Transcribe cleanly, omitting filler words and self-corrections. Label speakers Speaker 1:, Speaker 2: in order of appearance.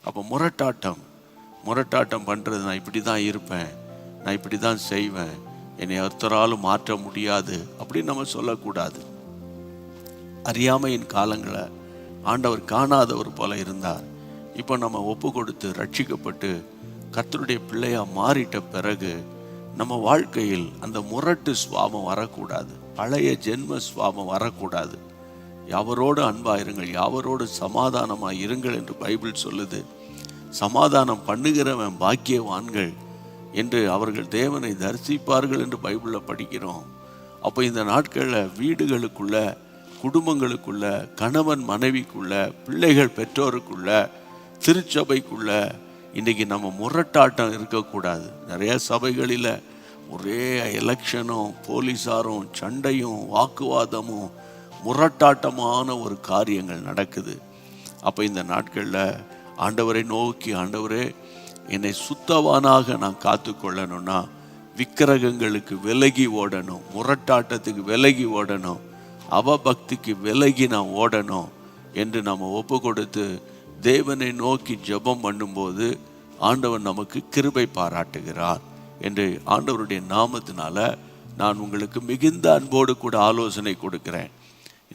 Speaker 1: அப்போ முரட்டாட்டம் பண்ணுறது, நான் இப்படி தான் இருப்பேன், நான் இப்படி தான் செய்வேன், என்னை ஒருத்தராலும் மாற்ற முடியாது அப்படின்னு நம்ம சொல்லக்கூடாது. அறியாமையின் காலங்களை ஆண்டவர் காணாதவர் போல இருந்தார். இப்போ நம்ம ஒப்பு கொடுத்து ரட்சிக்கப்பட்டு கர்த்தருடைய பிள்ளையா மாறிட்ட பிறகு நம்ம வாழ்க்கையில் அந்த முரட்டு சுவாபம் வரக்கூடாது, பழைய ஜென்ம சுவாபம் வரக்கூடாது. யாவரோடு அன்பாயிருங்கள், யாவரோடு சமாதானமாக இருங்கள் என்று பைபிள் சொல்லுது. சமாதானம் பண்ணுகிறவன் பாக்கியவான்கள் என்று அவர்கள் தேவனை தரிசிப்பார்கள் என்று பைபிளில் படிக்கிறோம். அப்போ இந்த நாட்களில் வீடுகளுக்குள்ள, குடும்பங்களுக்குள்ள, கணவன் மனைவிக்குள்ள, பிள்ளைகள் பெற்றோருக்குள்ள, திருச்சபைக்குள்ள இன்றைக்கி நம்ம முரட்டாட்டம் இருக்கக்கூடாது. நிறைய சபைகளில் ஒரே எலெக்ஷனும் போலீஸாரும் சண்டையும் வாக்குவாதமும் முரட்டாட்டமான ஒரு காரியங்கள் நடக்குது. அப்போ இந்த நாட்களில் ஆண்டவரை நோக்கி, ஆண்டவரே என்னை சுத்தவானாக நான் காத்து கொள்ளணும்னா விக்கிரகங்களுக்கு விலகி ஓடணும், முரட்டாட்டத்துக்கு விலகி ஓடணும், அவபக்திக்கு விலகி நான் ஓடணும் என்று நம்ம ஒப்பு கொடுத்து தேவனை நோக்கி ஜெபம் பண்ணும்போது ஆண்டவர் நமக்கு கிருபை பாராட்டுகிறார் என்று ஆண்டவருடைய நாமத்தினால நான் உங்களுக்கு மிகுந்த அன்போடு கூட ஆலோசனை கொடுக்கிறேன்.